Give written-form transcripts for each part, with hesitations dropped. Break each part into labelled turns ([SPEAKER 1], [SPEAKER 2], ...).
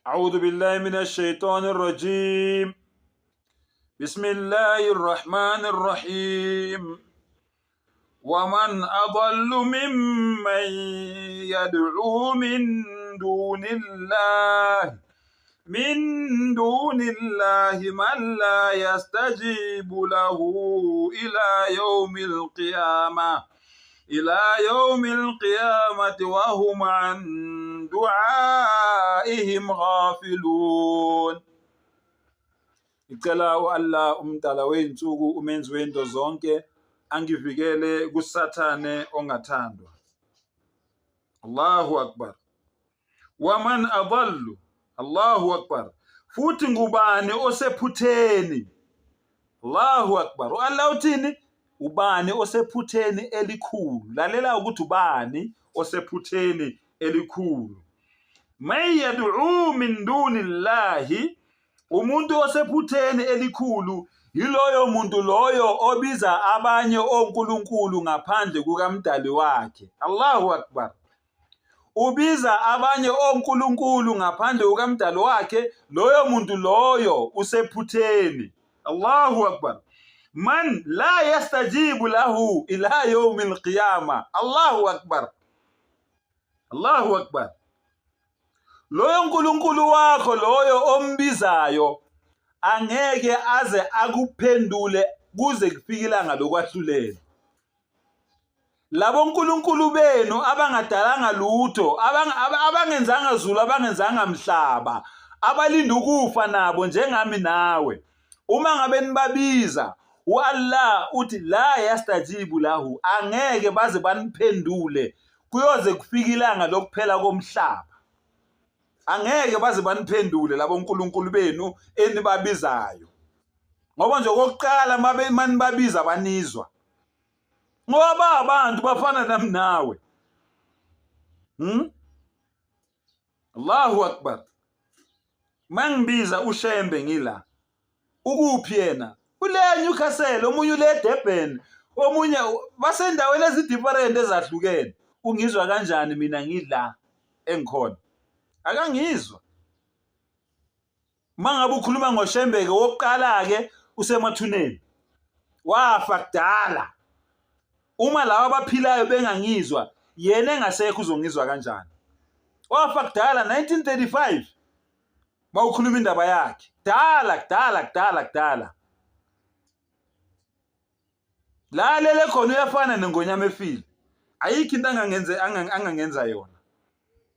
[SPEAKER 1] أعوذ بالله من الشيطان الرجيم. بسم الله الرحمن الرحيم. ومن أضل ممن يدعو من دون الله من لا يستجيب له إلى يوم القيامة وهم عن دعائهم غافلون. Ngicela Allah umdala wey'nsuku umenzi wento zonke angivikele kusathane ongathandwa. Allahu akbar. Waman adallu. Allahu akbar. Futhi ngubani osephutheni. Allahu akbar. Allah uthini? Ubani osephutheni elikhulu. Lalela ukuthi ubani osephutheni elikhulu. May yad'u min dunillahi. Umuntu osephutheni elikhulu yiloyo muntu loyo obiza abanye onkulunkulu ngaphandle kukamdali wakhe. Allahu akbar. Ubiza abanye onkulunkulu ngaphandle kukamdali wakhe, loyo muntu loyo usephutheni. Allahu akbar. Man la yastajibu lahu ila yawmil qiyamah. Allahu akbar. Allahu akbar. Loyo nkulunkulu wakho loyo ombizayo angeke aze akuphendule kuze kufike ilanga lokwahlulela. Labo nkulunkulu benu abangadalanga lutho, abangenzanga zulu, abangenzanga mhlaba, abalinda ukufa nabo njengami nawe, uma ngabe nibabiza Allah uthi la yastajibu lahu, angeke baze baniphendule kuyoze kufike ilanga lokuphela komhlaba. Angeke baze baniphendule labo nkulunkulu benu enibabizayo, ngoba nje okokuqala manibabiza banizwa, ngoba abantu bafana nami nawe. Allahu akbar. Mangibiza uShembe ngila, ukuphi yena? Ule Newcastle, omunye ule Durban, omunye basendaweni ezidifferent ezahlukene. Ungizwa kanjani mina ngidla engikhona? Akangizwa. Mangabe ukhuluma ngoShembeke wokuqala ke usemathuneni, wafa kudala. Uma lawa abaphilayo bengangizwa, yena engasekho uzongizwa kanjani? Wafa kudala 1935 mawukhuluma indaba yakhe. Kudala. Lalele khona uyafana neNgonyama Efile. Ayikho into angangenza yona.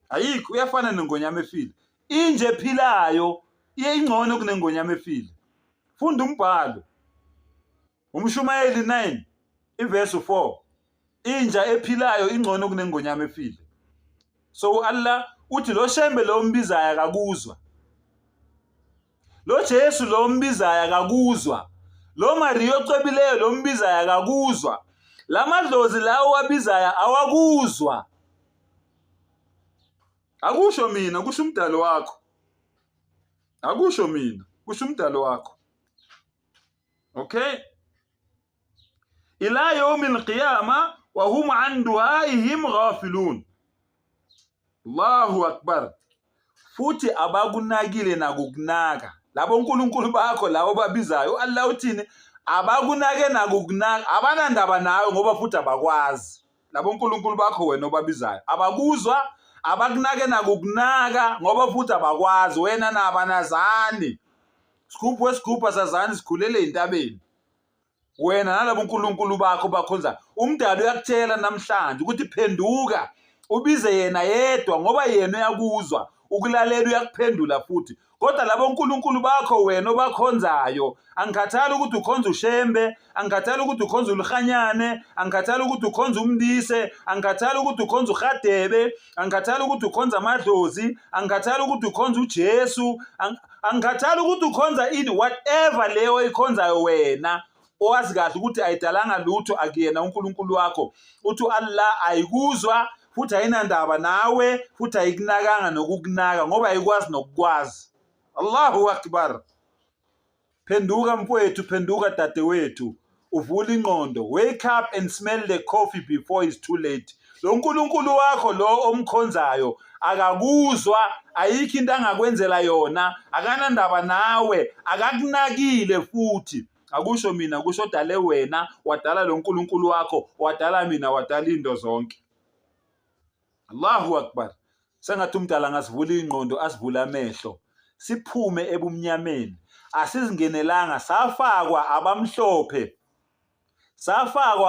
[SPEAKER 1] Ayikho, uyafana neNgonyama Efile. Inje ephilayo iyingcono kuneNgonyama Efile. Funda umbhalo. Umshumayeli 9 iverse 4. Inja ephilayo ingcono kuneNgonyama Efile. So Allah uthi lo Shembe lo mbizayo akakuzwa. Lo Jesu lo mbizayo akakuzwa. Lo Maria ocebileyo lo mbizayo akakuzwa. La madlozi lawo wabizayo awakuzwa. Akusho mina, kusho umdalo wakho. Akusho mina, kusho umdalo wakho. Okay? Ila yawmil qiyamah wa hum an du'aihim ghafilun. Allahu akbar. Futhi abakunakile nakukunaka. Labo nkulunkulu bakho labo babizayo Allah uthini? Abakunake nakukunaka, abanandaba nawe ngoba futhi abakwazi. Labo nkulunkulu bakho wena obabizayo abakuzwa, abakunake nakukunaka ngoba futhi abakwazi. Wena nabanazani sigubhu sazani sikhulele entabeni. Wena nalabo nkulunkulu bakho bakhonza. Umdali uyakutshela namhlanje ukuthi phenduka ubize yena yedwa ngoba yena uyakuzwa, ukulalela uyakuphendula futhi. Kodwa labo nkulunkulu bakho wena obakhonzayo, angikhathali ukuthi ukhonza uShembe, angikhathali ukuthi ukhonza uLukhanyane, angikhathali ukuthi ukhonza uMndise, angikhathali ukuthi ukhonza uGadebe, angikhathali ukuthi ukhonza amadlozi, angikhathali ukuthi ukhonza uJesu, angikhathali ukuthi ukhonza ini, whatever leyo ikhonzayo wena owazi kahle ukuthi ayidalanga lutho akuyena uNkulunkulu wakho. Uthi Allah ayikuzwa futhi ayinandaba nawe futhi ayikunakanga nokukunaka ngoba ayikwazi nokukwazi. Allahu akbar. Phenduka mfowethu, phenduka dadewethu, uvula ingqondo. Wake up and smell the coffee before it's too late. lo uNkulunkulu wakho lo omkhonzayo akakuzwa, ayikho into angakwenzela yona, akanandaba nawe, akakunakile futhi. Akusho mina, kusho dale wena, wadala lo uNkulunkulu wakho, wadala mina, wadala into zonke. Allahu Akbar. Sengathi umdala ngasivula ingqondo, asivula amehlo, siphume ebumnyameni, asizingenelanga, safakwa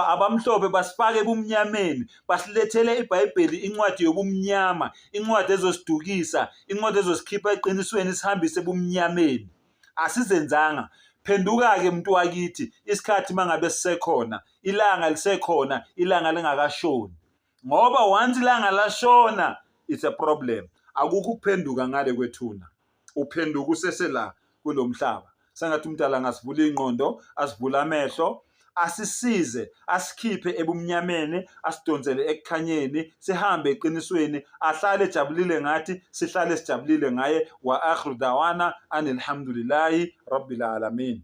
[SPEAKER 1] abamhlophe basifaka ebumnyameni, basilethele iBhayibheli, incwadi yobumnyama, incwadi ezosidukisa, incwadi ezosikhipha eqinisweni, sihambise ebumnyameni. Asizenzanga. Phenduka-ke muntu wakithi, isikhathi mangabe sisekhona, ilanga lisekhona, ilanga lingakashoni, ngoba once ilanga lashona it's a problem. Akukho ukuphenduka ngale kwethuna, uphenduka usesela kulo mhlaba. Sengathi umdala ngasivula ingqondo, asivula amehlo, asisize, asikhiphe ebumnyameni, asidonsele ekukhanyeni, sihambe eqinisweni, ahlale ejabulile ngathi, sihlale sijabulile ngaye. Wa akhiru dawana anilhamdulillahi rabbil alamin.